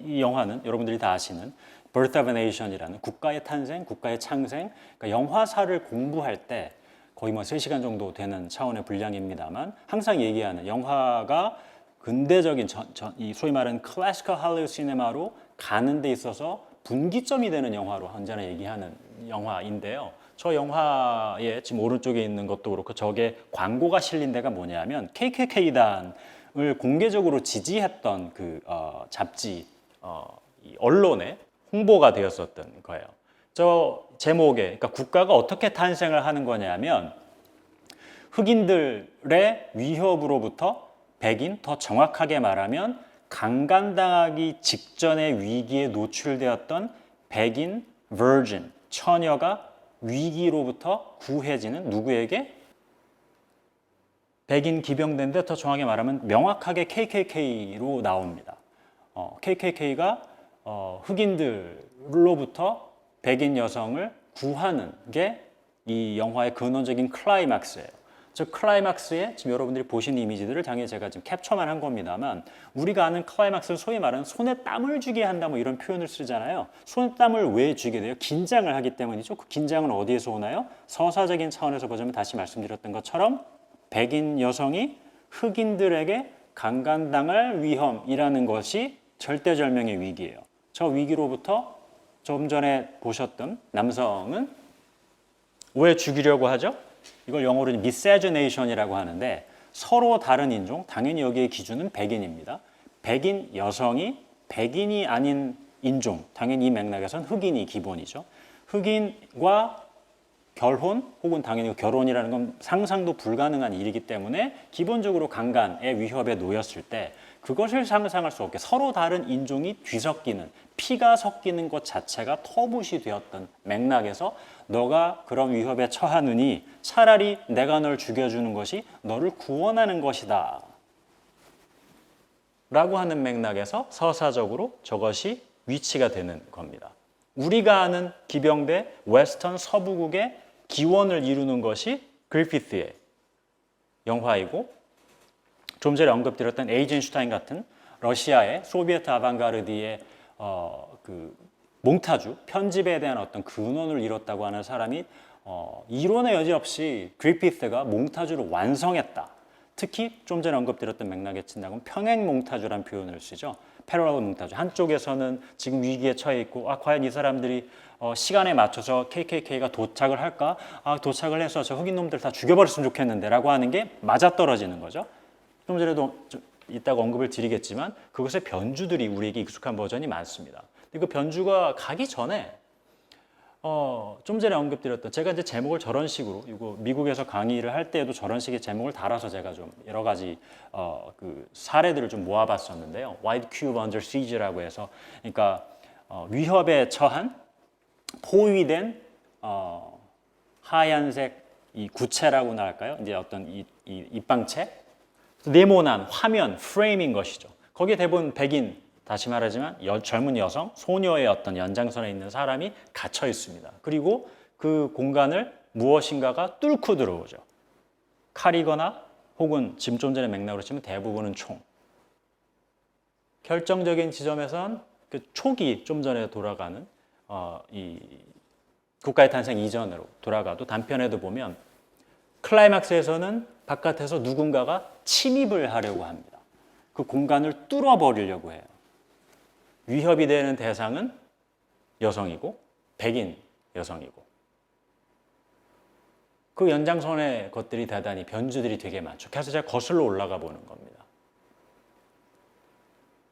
이 영화는 여러분들이 다 아시는 Birth of a Nation이라는 국가의 탄생, 국가의 창생, 그러니까 영화사를 공부할 때 거의 뭐 3시간 정도 되는 차원의 분량입니다만 항상 얘기하는 영화가 근대적인 이 소위 말하는 클래시컬 할리우드 시네마로 가는 데 있어서 분기점이 되는 영화로 언제나 얘기하는 영화인데요. 저 영화의 지금 오른쪽에 있는 것도 그렇고 저게 광고가 실린 데가 뭐냐면 KKK단을 공개적으로 지지했던 그 잡지 언론에 홍보가 되었었던 거예요. 저 제목에 그러니까 국가가 어떻게 탄생을 하는 거냐면 흑인들의 위협으로부터 백인, 더 정확하게 말하면 강간당하기 직전의 위기에 노출되었던 백인 virgin, 처녀가 위기로부터 구해지는 누구에게? 백인 기병대인데 더 정확하게 말하면 명확하게 KKK로 나옵니다. KKK가 흑인들로부터 백인 여성을 구하는 게 이 영화의 근원적인 클라이막스예요. 저 클라이막스에 지금 여러분들이 보신 이미지들을 당연히 제가 지금 캡처만 한 겁니다만 우리가 아는 클라이막스는 소위 말하는 손에 땀을 쥐게 한다 뭐 이런 표현을 쓰잖아요. 손에 땀을 왜 쥐게 돼요? 긴장을 하기 때문이죠. 그 긴장은 어디에서 오나요? 서사적인 차원에서 보자면 다시 말씀드렸던 것처럼 백인 여성이 흑인들에게 강간당할 위험이라는 것이 절대절명의 위기예요. 저 위기로부터 좀 전에 보셨던 남성은 왜 죽이려고 하죠? 이걸 영어로 miscegenation이라고 하는데 서로 다른 인종, 당연히 여기의 기준은 백인입니다. 백인 여성이 백인이 아닌 인종, 당연히 이 맥락에선 흑인이 기본이죠. 흑인과 결혼 혹은 당연히 결혼이라는 건 상상도 불가능한 일이기 때문에 기본적으로 강간의 위협에 놓였을 때 그것을 상상할 수 없게 서로 다른 인종이 뒤섞이는 피가 섞이는 것 자체가 터부시 되었던 맥락에서 너가 그런 위협에 처하느니 차라리 내가 널 죽여주는 것이 너를 구원하는 것이다 라고 하는 맥락에서 서사적으로 저것이 위치가 되는 겁니다. 우리가 아는 기병대 웨스턴 서부국의 기원을 이루는 것이 그리피스의 영화이고 좀 전에 언급드렸던 에이젠슈타인 같은 러시아의 소비에트 아방가르디의 그 몽타주 편집에 대한 어떤 근원을 이뤘다고 하는 사람이 이론의 여지 없이 그리피스가 몽타주를 완성했다. 특히 좀 전에 언급드렸던 맥락에 친다면 평행 몽타주라는 표현을 쓰죠. 패러럴 몽타주. 한쪽에서는 지금 위기에 처해 있고 과연 이 사람들이 시간에 맞춰서 KKK가 도착을 할까? 도착을 해서 저 흑인 놈들 다 죽여버렸으면 좋겠는데 라고 하는 게 맞아떨어지는 거죠. 좀 전에도 이따가 언급을 드리겠지만 그것의 변주들이 우리에게 익숙한 버전이 많습니다. 근데 그 변주가 가기 전에 좀 전에 언급드렸던 제가 이제 제목을 저런 식으로 이거 미국에서 강의를 할 때에도 저런 식의 제목을 달아서 제가 좀 여러 가지 그 사례들을 좀 모아봤었는데요. White Cube Under Siege라고 해서 그러니까 위협에 처한 포위된 하얀색 이 구체라고나 할까요? 이제 어떤 이 입방체 네모난 화면 프레임인 것이죠. 거기에 대부분 백인 다시 말하지만 젊은 여성, 소녀의 어떤 연장선에 있는 사람이 갇혀 있습니다. 그리고 그 공간을 무엇인가가 뚫고 들어오죠. 칼이거나 혹은 지금 좀 전에 맥락으로 치면 대부분은 총. 결정적인 지점에선 그 초기 좀 전에 돌아가는 이 국가의 탄생 이전으로 돌아가도 단편에도 보면 클라이막스에서는 바깥에서 누군가가 침입을 하려고 합니다. 그 공간을 뚫어버리려고 해요. 위협이 되는 대상은 여성이고 백인 여성이고 그 연장선의 것들이 대단히 변주들이 되게 많죠. 그래서 제가 거슬러 올라가 보는 겁니다.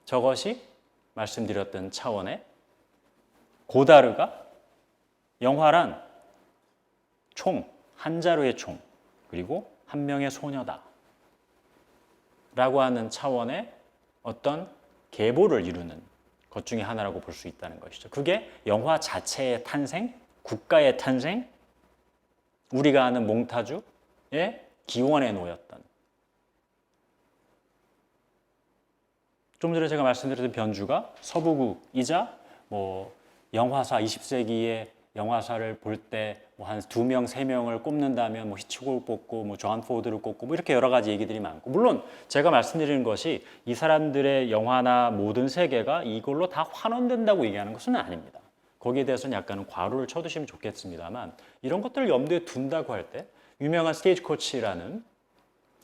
저것이 말씀드렸던 차원의 고다르가 영화란 총, 한 자루의 총 그리고 한 명의 소녀다 라고 하는 차원의 어떤 계보를 이루는 것 중에 하나라고 볼 수 있다는 것이죠. 그게 영화 자체의 탄생, 국가의 탄생, 우리가 아는 몽타주의 기원에 놓였던 좀 전에 제가 말씀드렸던 변주가 서부국이자 뭐 영화사 20세기의 영화사를 볼 때 뭐 한 2명, 3명을 꼽는다면 뭐 히치콕을 꼽고 뭐 존 포드를 꼽고 뭐 이렇게 여러 가지 얘기들이 많고 물론 제가 말씀드리는 것이 이 사람들의 영화나 모든 세계가 이걸로 다 환원된다고 얘기하는 것은 아닙니다. 거기에 대해서는 약간은 괄호를 쳐두시면 좋겠습니다만 이런 것들을 염두에 둔다고 할 때 유명한 스테이지 코치라는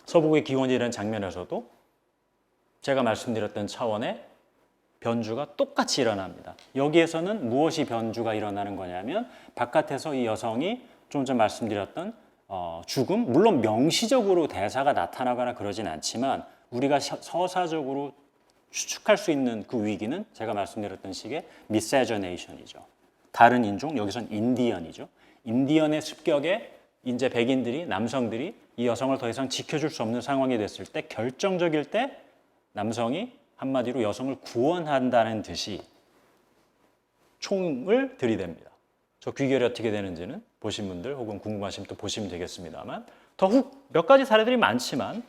서부국의 기원이라는 장면에서도 제가 말씀드렸던 차원의 변주가 똑같이 일어납니다. 여기에서는 무엇이 변주가 일어나는 거냐면 바깥에서 이 여성이 좀 전 말씀드렸던 죽음, 물론 명시적으로 대사가 나타나거나 그러진 않지만 우리가 서사적으로 추측할 수 있는 그 위기는 제가 말씀드렸던 식의 미세저네이션이죠. 다른 인종, 여기선 인디언이죠. 인디언의 습격에 이제 백인들이, 남성들이 이 여성을 더 이상 지켜줄 수 없는 상황이 됐을 때 결정적일 때 남성이 한마디로 여성을 구원한다는 듯이 총을 들이댑니다. 저 귀결이 어떻게 되는지는 보신 분들 혹은 궁금하시면 또 보시면 되겠습니다만 더욱 몇 가지 사례들이 많지만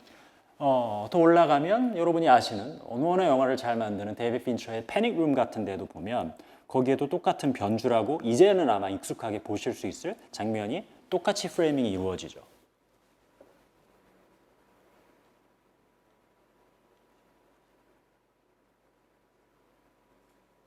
더 올라가면 여러분이 아시는 어느 영화를 잘 만드는 데이비드 핀처의 패닉 룸 같은 데도 보면 거기에도 똑같은 변주라고 이제는 아마 익숙하게 보실 수 있을 장면이 똑같이 프레이밍이 이루어지죠.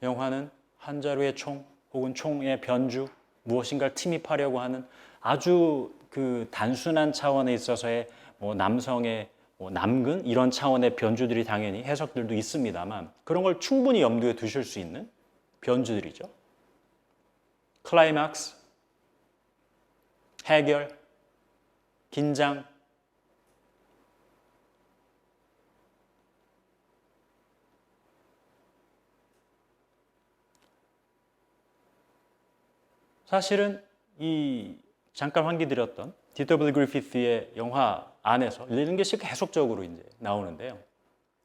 영화는 한 자루의 총 혹은 총의 변주 무엇인가를 침입하려고 하는 아주 그 단순한 차원에 있어서의 뭐 남성의 뭐 남근 이런 차원의 변주들이 당연히 해석들도 있습니다만 그런 걸 충분히 염두에 두실 수 있는 변주들이죠. 클라이막스, 해결, 긴장, 사실은 이 잠깐 환기 드렸던 D.W. 그리피스의 영화 안에서 이런 것이 계속적으로 이제 나오는데요.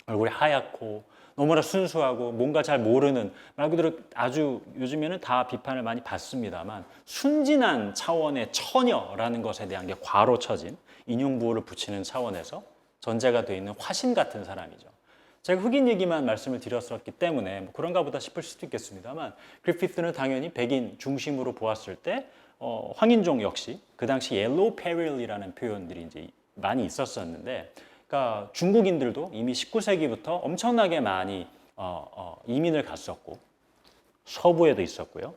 얼굴이 하얗고 너무나 순수하고 뭔가 잘 모르는, 말 그대로 아주 요즘에는 다 비판을 많이 받습니다만 순진한 차원의 처녀라는 것에 대한 게 괄호 쳐진 인용부호를 붙이는 차원에서 전제가 되어 있는 화신 같은 사람이죠. 제가 흑인 얘기만 말씀을 드렸었기 때문에 뭐 그런가 보다 싶을 수도 있겠습니다만, 그리피스는 당연히 백인 중심으로 보았을 때 황인종 역시 그 당시 옐로우 페릴이라는 표현들이 이제 많이 있었었는데, 그러니까 중국인들도 이미 19세기부터 엄청나게 많이 이민을 갔었고 서부에도 있었고요.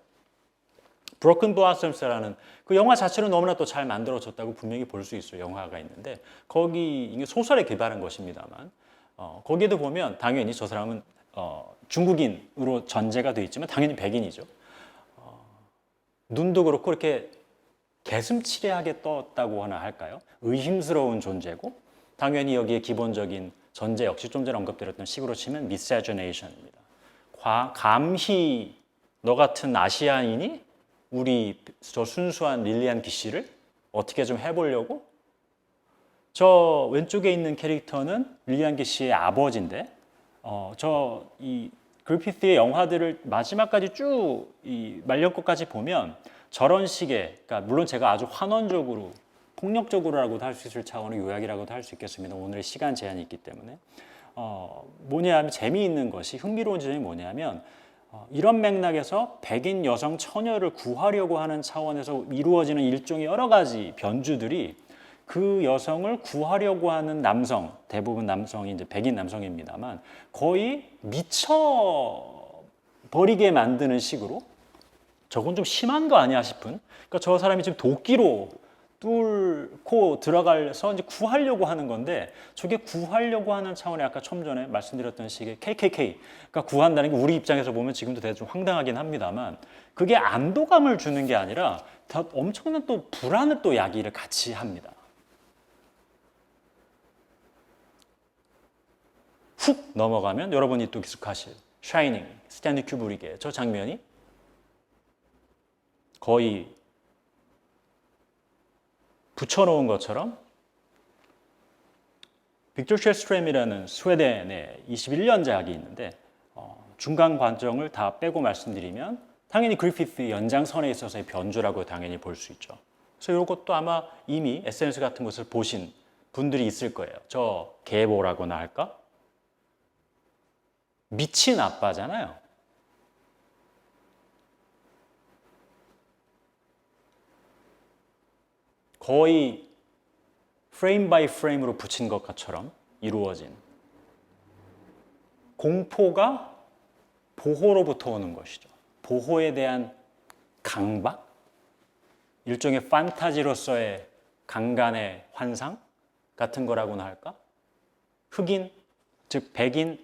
브로큰 블라썸스라는 그 영화 자체는 너무나 또 잘 만들어졌다고 분명히 볼 수 있어요. 영화가 있는데 거기 이게 소설에 기반한 것입니다만 거기에도 보면 당연히 저 사람은 중국인으로 전제가 되어 있지만 당연히 백인이죠. 눈도 그렇고 이렇게 개슴츠레하게 떴다고 하나 할까요? 의심스러운 존재고, 당연히 여기에 기본적인 전제 역시 좀 전에 언급드렸던 식으로 치면 미세저네이션입니다. 감히 너 같은 아시아인이 우리 저 순수한 릴리안 기씨를 어떻게 좀 해보려고? 저 왼쪽에 있는 캐릭터는 릴리안 기씨의 아버지인데, 저 이 그리피스의 영화들을 마지막까지 쭉 이 말년거까지 보면 저런 식의, 그러니까 물론 제가 아주 환원적으로 폭력적으로라고도 할 수 있을 차원의 요약이라고도 할 수 있겠습니다. 오늘의 시간 제한이 있기 때문에 뭐냐면 재미있는 것이, 흥미로운 지점이 뭐냐면 이런 맥락에서 백인 여성 처녀를 구하려고 하는 차원에서 이루어지는 일종의 여러 가지 변주들이 그 여성을 구하려고 하는 남성, 대부분 남성이 이제 백인 남성입니다만 거의 미쳐버리게 만드는 식으로, 저건 좀 심한 거 아니야 싶은, 그러니까 저 사람이 지금 도끼로 뚫고 들어가서 이제 구하려고 하는 건데, 저게 구하려고 하는 차원에 아까 좀 전에 말씀드렸던 식의 KKK, 그러니까 구한다는 게 우리 입장에서 보면 지금도 되게 좀 황당하긴 합니다만 그게 안도감을 주는 게 아니라 더 엄청난 또 불안을 또 야기를 같이 합니다. 훅 넘어가면 여러분이 또 익숙하실 샤이닝, 스탠리 큐브릭의 저 장면이 거의 붙여놓은 것처럼, 빅토르 셰스트렘이라는 스웨덴의 21년작이 있는데 중간 과정을 다 빼고 말씀드리면 당연히 그리피스의 연장선에 있어서의 변주라고 당연히 볼 수 있죠. 그래서 이것도 아마 이미 SNS 같은 것을 보신 분들이 있을 거예요. 저 계보라고나 할까? 미친 아빠잖아요. 거의 프레임 바이 프레임으로 붙인 것처럼 이루어진 공포가 보호로부터 오는 것이죠. 보호에 대한 강박? 일종의 판타지로서의 강간의 환상 같은 거라고나 할까? 흑인, 즉 백인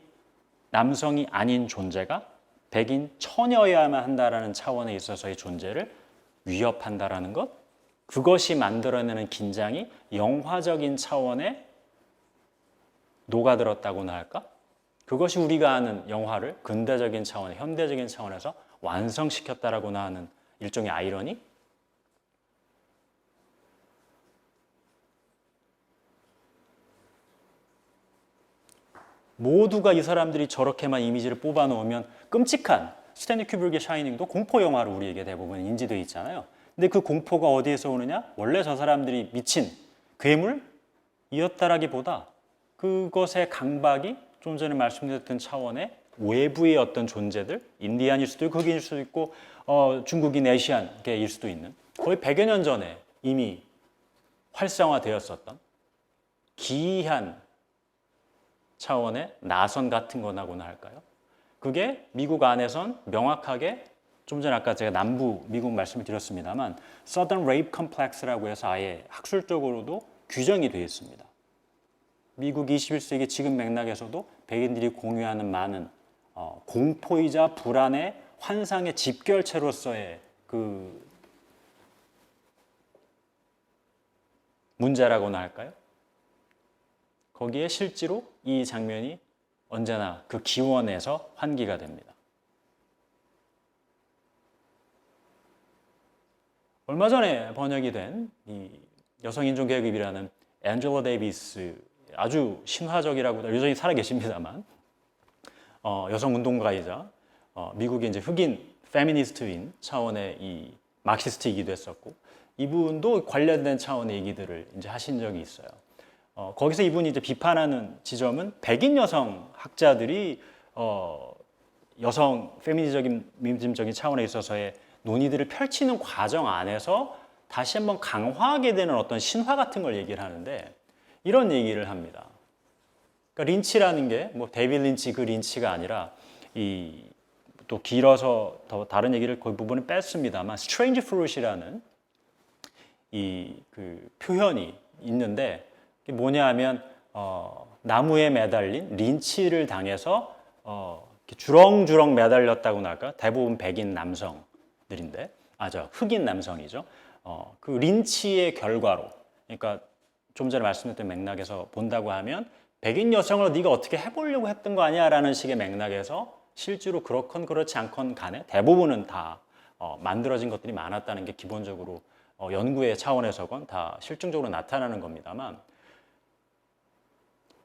남성이 아닌 존재가 백인 처녀여야만 한다라는 차원에 있어서의 존재를 위협한다라는 것, 그것이 만들어내는 긴장이 영화적인 차원에 녹아들었다고나 할까? 그것이 우리가 아는 영화를 근대적인 차원, 현대적인 차원에서 완성시켰다라고나 하는 일종의 아이러니? 모두가 이 사람들이 저렇게만 이미지를 뽑아놓으면 끔찍한 스탠리 큐브릭의 샤이닝도 공포 영화로 우리에게 대부분 인지되어 있잖아요. 근데 그 공포가 어디에서 오느냐? 원래 저 사람들이 미친 괴물이었다라기보다 그것의 강박이 좀 전에 말씀드렸던 차원의 외부의 어떤 존재들, 인디안일 수도 있고 흑인일 수도 있고 중국인, 아시안계일 수도 있는, 거의 100여 년 전에 이미 활성화되었었던 기이한 차원의 나선 같은 거나고나 할까요? 그게 미국 안에선 명확하게, 좀 전에 아까 제가 남부 미국 말씀을 드렸습니다만 Southern Rape Complex라고 해서 아예 학술적으로도 규정이 되어 있습니다. 미국 21세기 지금 맥락에서도 백인들이 공유하는 많은 공포이자 불안의 환상의 집결체로서의 그 문제라고나 할까요? 거기에 실제로 이 장면이 언제나 그 기원에서 환기가 됩니다. 얼마 전에 번역이 된 이 여성 인종 계급이라는 앤젤라 데이비스, 아주 신화적이라고 여전히 살아 계십니다만 여성 운동가이자 미국의 이제 흑인 페미니스트인 차원의 이 막시스트이기도 했었고, 이분도 관련된 차원의 얘기들을 이제 하신 적이 있어요. 거기서 이분이 이제 비판하는 지점은 백인 여성 학자들이 여성 페미니즘적인 차원에 있어서의 논의들을 펼치는 과정 안에서 다시 한번 강화하게 되는 어떤 신화 같은 걸 얘기를 하는데, 이런 얘기를 합니다. 그러니까 린치라는 게 뭐 데이빗 린치 그 린치가 아니라 이 또 길어서 더 다른 얘기를 그 부분은 뺐습니다만 스트레인지 프루트이라는 이 그 표현이 있는데, 이게 뭐냐 하면 나무에 매달린 린치를 당해서 이렇게 주렁주렁 매달렸다고 나까 대부분 백인 남성들인데, 흑인 남성이죠. 그 린치의 결과로, 그러니까 좀 전에 말씀드렸던 맥락에서 본다고 하면 백인 여성을 네가 어떻게 해보려고 했던 거 아니야라는 식의 맥락에서 실제로 그렇건 그렇지 않건 간에 대부분은 다 만들어진 것들이 많았다는 게 기본적으로 연구의 차원에서건 다 실증적으로 나타나는 겁니다만,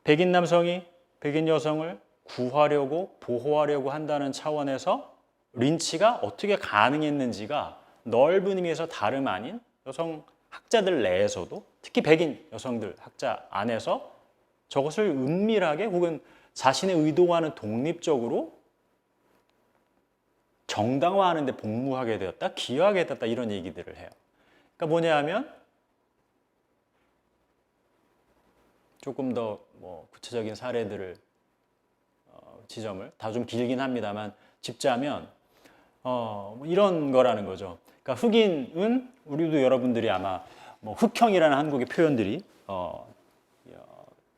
백인 남성이 백인 여성을 구하려고 보호하려고 한다는 차원에서 린치가 어떻게 가능했는지가 넓은 의미에서 다름 아닌 여성 학자들 내에서도, 특히 백인 여성들 학자 안에서 저것을 은밀하게 혹은 자신의 의도와는 독립적으로 정당화하는 데 복무하게 되었다, 기여하게 되었다, 이런 얘기들을 해요. 그러니까 뭐냐 하면 조금 더 뭐 구체적인 사례들을 지점을 다 좀 길긴 합니다만 짚자면 뭐 이런 거라는 거죠. 그러니까 흑인은 우리도 여러분들이 아마 뭐 흑형이라는 한국의 표현들이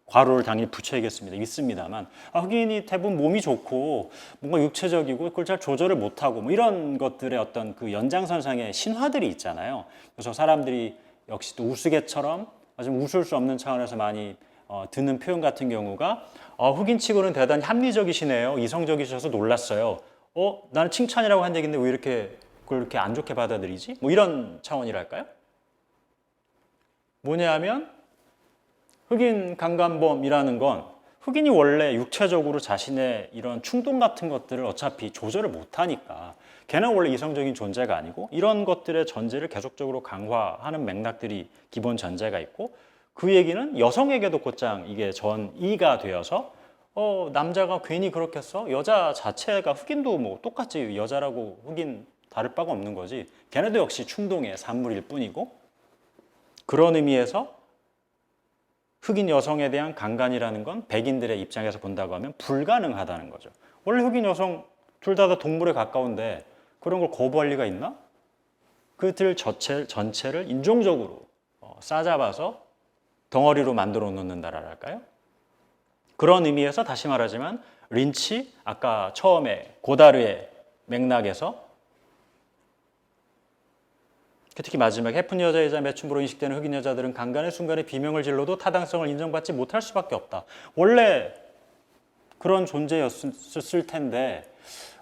괄호를 당연히 붙여야겠습니다. 있습니다만 흑인이 대부분 몸이 좋고 뭔가 육체적이고 그걸 잘 조절을 못하고 뭐 이런 것들의 어떤 그 연장선상의 신화들이 있잖아요. 그래서 사람들이 역시 또 우스개처럼 좀 웃을 수 없는 차원에서 많이 듣는 표현 같은 경우가 흑인치고는 대단히 합리적이시네요. 이성적이셔서 놀랐어요. 나는 칭찬이라고 한 얘기인데 왜 이렇게 그걸 이렇게 안 좋게 받아들이지? 뭐 이런 차원이랄까요? 뭐냐 하면 흑인 강간범이라는 건 흑인이 원래 육체적으로 자신의 이런 충동 같은 것들을 어차피 조절을 못하니까 걔는 원래 이성적인 존재가 아니고, 이런 것들의 전제를 계속적으로 강화하는 맥락들이 기본 전제가 있고, 그 얘기는 여성에게도 곧장 이게 전이가 되어서 남자가 괜히 그렇겠어? 여자 자체가 흑인도 뭐 똑같이 여자라고 흑인 다를 바가 없는 거지. 걔네도 역시 충동의 산물일 뿐이고, 그런 의미에서 흑인 여성에 대한 강간이라는 건 백인들의 입장에서 본다고 하면 불가능하다는 거죠. 원래 흑인 여성 둘 다 동물에 가까운데 그런 걸 거부할 리가 있나? 그들 전체를 인종적으로 싸잡아서 덩어리로 만들어 놓는다랄까요? 그런 의미에서 다시 말하지만 린치, 아까 처음에 고다르의 맥락에서 특히 마지막에 해픈 여자이자 매춘부로 인식되는 흑인 여자들은 강간의 순간에 비명을 질러도 타당성을 인정받지 못할 수밖에 없다. 원래 그런 존재였을 텐데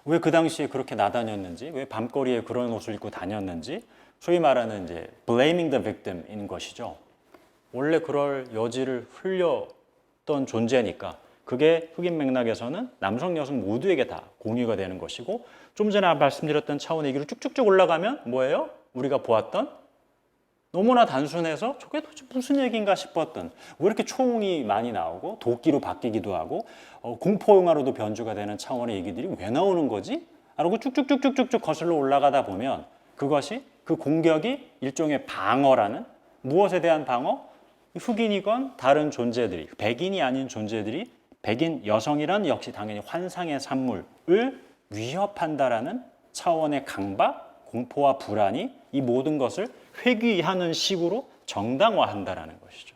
왜 그 당시에 그렇게 나다녔는지, 왜 밤거리에 그런 옷을 입고 다녔는지, 소위 말하는 이제 blaming the victim인 것이죠. 원래 그럴 여지를 흘렸던 존재니까 그게 흑인 맥락에서는 남성, 여성 모두에게 다 공유가 되는 것이고, 좀 전에 말씀드렸던 차원의 얘기로 쭉쭉쭉 올라가면 뭐예요? 우리가 보았던 너무나 단순해서 저게 도대체 무슨 얘기인가 싶었던, 왜 이렇게 총이 많이 나오고 도끼로 바뀌기도 하고 공포 영화로도 변주가 되는 차원의 얘기들이 왜 나오는 거지? 라고 쭉쭉쭉쭉쭉 거슬러 올라가다 보면 그것이, 그 공격이 일종의 방어라는, 무엇에 대한 방어? 흑인이건 다른 존재들이, 백인이 아닌 존재들이 백인 여성이란 역시 당연히 환상의 산물을 위협한다라는 차원의 강박, 공포와 불안이 이 모든 것을 회귀하는 식으로 정당화한다라는 것이죠.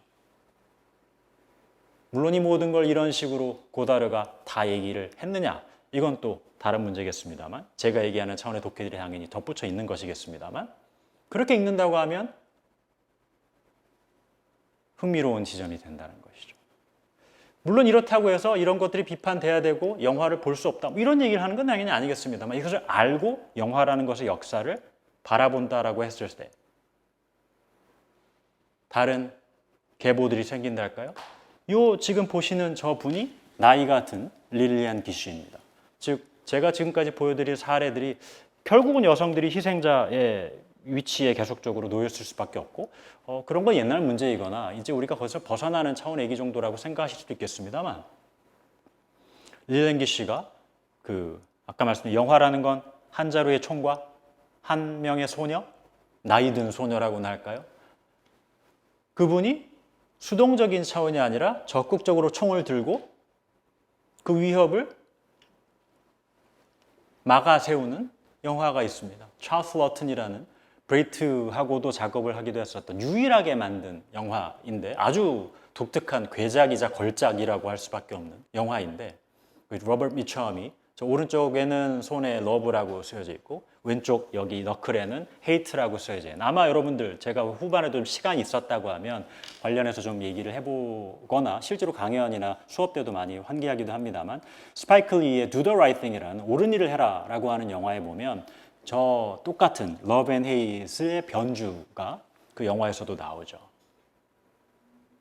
물론 이 모든 걸 이런 식으로 고다르가 다 얘기를 했느냐, 이건 또 다른 문제겠습니다만, 제가 얘기하는 차원의 독해들이 당연히 덧붙여 있는 것이겠습니다만, 그렇게 읽는다고 하면 흥미로운 지점이 된다는 것이죠. 물론 이렇다고 해서 이런 것들이 비판돼야 되고 영화를 볼 수 없다, 이런 얘기를 하는 건 당연히 아니겠습니다만, 이것을 알고 영화라는 것의 역사를 바라본다라고 했을 때 다른 계보들이 생긴다 할까요? 요 지금 보시는 저 분이 나이가 든 릴리안 기쉬입니다. 즉 제가 지금까지 보여드린 사례들이 결국은 여성들이 희생자의 위치에 계속적으로 놓였을 수밖에 없고 그런 건 옛날 문제이거나 이제 우리가 거기서 벗어나는 차원의 얘기 정도라고 생각하실 수도 있겠습니다만 릴리안 기쉬가 아까 말씀드린 영화라는 건 한 자루의 총과 한 명의 소녀, 나이 든 소녀라고나 할까요? 그분이 수동적인 차원이 아니라 적극적으로 총을 들고 그 위협을 막아 세우는 영화가 있습니다. 찰스 러튼이라는 브레이트하고도 작업을 하기도 했었던 유일하게 만든 영화인데 아주 독특한 괴작이자 걸작이라고 할 수밖에 없는 영화인데 로버트 미처음이 저 오른쪽에는 손에 러브라고 쓰여져 있고 왼쪽 여기 너클에는 헤이트라고 쓰여져 있는 아마 여러분들 제가 후반에 좀 시간이 있었다고 하면 관련해서 좀 얘기를 해보거나 실제로 강연이나 수업 때도 많이 환기하기도 합니다만 스파이크 리의 Do the Right Thing이라는 옳은 일을 해라 라고 하는 영화에 보면 저 똑같은 러브 앤 헤이스의 변주가 그 영화에서도 나오죠.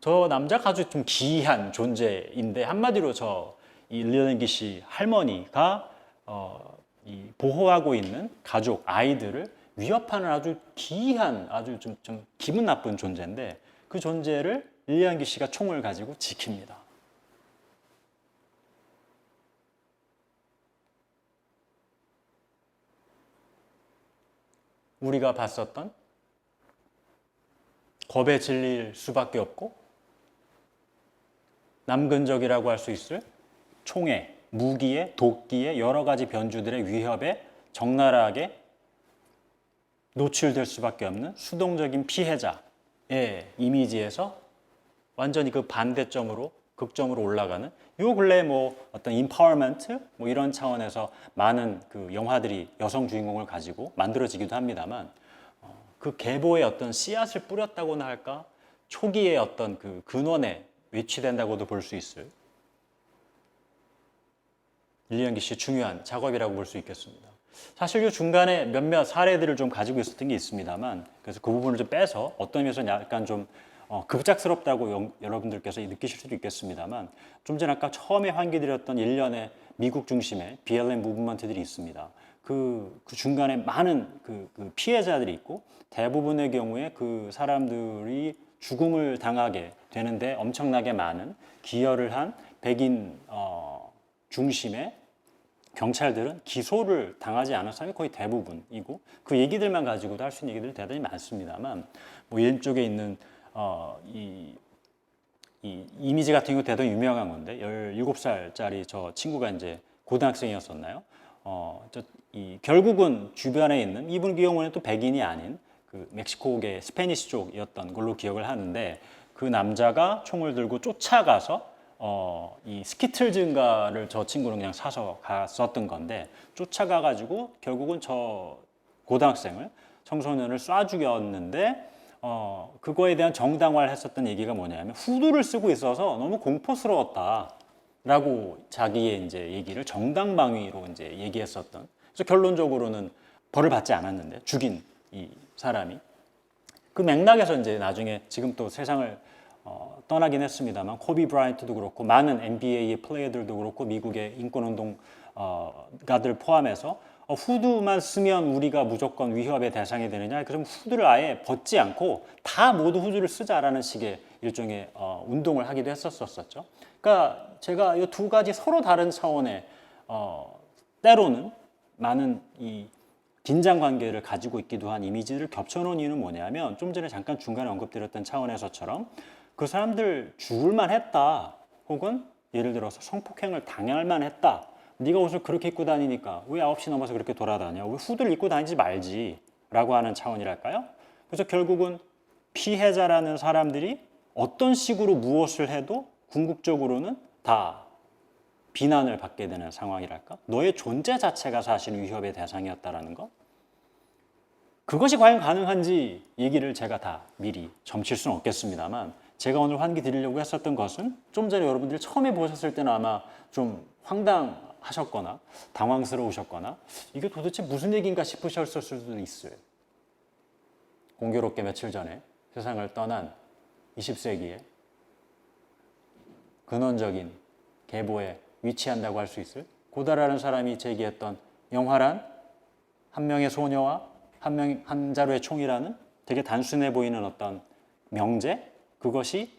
저 남자가 아주 좀 기이한 존재인데 한마디로 이 릴리안 기쉬 할머니가 이 보호하고 있는 가족, 아이들을 위협하는 아주 기이한 아주 좀 기분 나쁜 존재인데 그 존재를 릴리안 기쉬가 총을 가지고 지킵니다. 우리가 봤었던 겁에 질릴 수밖에 없고 남근적이라고 할 수 있을 총에, 무기에, 도끼에 여러 가지 변주들의 위협에 적나라하게 노출될 수밖에 없는 수동적인 피해자의 이미지에서 완전히 그 반대점으로 극점으로 올라가는 요 근래 어떤 인파워먼트 이런 차원에서 많은 그 영화들이 여성 주인공을 가지고 만들어지기도 합니다만 그 계보의 어떤 씨앗을 뿌렸다고나 할까 초기의 어떤 그 근원에 위치된다고도 볼 수 있을 릴리안 기쉬의 중요한 작업이라고 볼 수 있겠습니다. 사실 이 중간에 몇몇 사례들을 좀 가지고 있었던 게 있습니다만 그래서 그 부분을 좀 빼서 어떤 면에서 약간 좀 급작스럽다고 여러분들께서 느끼실 수도 있겠습니다만 좀 전에 아까 처음에 환기드렸던 일련의 미국 중심의 BLM 무브먼트들이 있습니다. 그 중간에 많은 그 피해자들이 있고 대부분의 경우에 그 사람들이 죽음을 당하게 되는데 엄청나게 많은 기여를 한 백인 중심의 경찰들은 기소를 당하지 않은 사람이 거의 대부분이고 그 얘기들만 가지고도 할 수 있는 얘기들이 대단히 많습니다만 왼쪽에 있는 이 이미지 같은 경우 대단히 유명한 건데 17살짜리 저 친구가 이제 고등학생이었었나요? 결국은 주변에 있는 이분 경우에는 또 백인이 아닌 그 멕시코계 스페니시 쪽이었던 걸로 기억을 하는데 그 남자가 총을 들고 쫓아가서 이 스키틀즈인가를 저 친구는 그냥 사서 갔었던 건데 쫓아가가지고 결국은 저 고등학생을 청소년을 쏴 죽였는데 그거에 대한 정당화를 했었던 얘기가 뭐냐면 후드를 쓰고 있어서 너무 공포스러웠다라고 자기의 이제 얘기를 정당방위로 이제 얘기했었던. 그래서 결론적으로는 벌을 받지 않았는데 죽인 이 사람이 그 맥락에서 이제 나중에 지금 또 세상을 떠나긴 했습니다만 코비 브라이언트도 그렇고 많은 NBA의 플레이어들도 그렇고 미국의 인권운동가들 포함해서 후드만 쓰면 우리가 무조건 위협의 대상이 되느냐? 그럼 후드를 아예 벗지 않고 다 모두 후드를 쓰자라는 식의 일종의 운동을 하기도 했었었죠. 그러니까 제가 이 두 가지 서로 다른 차원의 때로는 많은 이 긴장 관계를 가지고 있기도 한 이미지를 겹쳐놓은 이유는 뭐냐면 좀 전에 잠깐 중간에 언급드렸던 차원에서처럼 그 사람들 죽을만 했다 혹은 예를 들어서 성폭행을 당할만 했다 네가 옷을 그렇게 입고 다니니까 왜 9시 넘어서 그렇게 돌아다녀 왜 후드를 입고 다니지 말지 라고 하는 차원이랄까요? 그래서 결국은 피해자라는 사람들이 어떤 식으로 무엇을 해도 궁극적으로는 다 비난을 받게 되는 상황이랄까? 너의 존재 자체가 사실 위협의 대상이었다라는 것? 그것이 과연 가능한지 얘기를 제가 다 미리 점칠 수는 없겠습니다만 제가 오늘 환기 드리려고 했었던 것은 좀 전에 여러분들이 처음에 보셨을 때는 아마 좀 황당하셨거나 당황스러우셨거나 이게 도대체 무슨 얘기인가 싶으셨을 수도 있어요. 공교롭게 며칠 전에 세상을 떠난 20세기에 근원적인 계보에 위치한다고 할 수 있을 고다라는 사람이 제기했던 영화란 한 명의 소녀와 한 자루의 총이라는 되게 단순해 보이는 어떤 명제, 그것이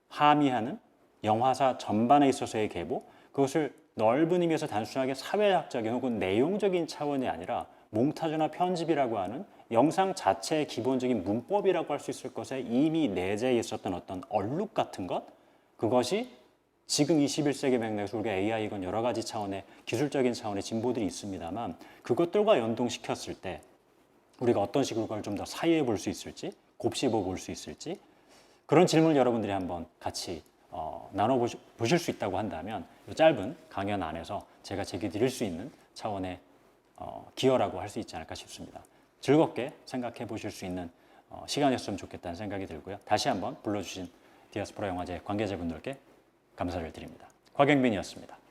함의하는 영화사 전반에 있어서의 계보, 그것을 넓은 의미에서 단순하게 사회학적인 혹은 내용적인 차원이 아니라 몽타주나 편집이라고 하는 영상 자체의 기본적인 문법이라고 할 수 있을 것에 이미 내재해 있었던 어떤 얼룩 같은 것, 그것이 지금 21세기 맥락에서 우리가 AI건 여러 가지 차원의 기술적인 차원의 진보들이 있습니다만 그것들과 연동시켰을 때 우리가 어떤 식으로 그걸 좀 더 사유해 볼 수 있을지, 곱씹어 볼 수 있을지, 그런 질문을 여러분들이 한번 같이 나눠보실 수 있다고 한다면 이 짧은 강연 안에서 제가 제기 드릴 수 있는 차원의 기여라고 할 수 있지 않을까 싶습니다. 즐겁게 생각해 보실 수 있는 시간이었으면 좋겠다는 생각이 들고요. 다시 한번 불러주신 디아스포라 영화제 관계자분들께 감사를 드립니다. 곽영빈이었습니다.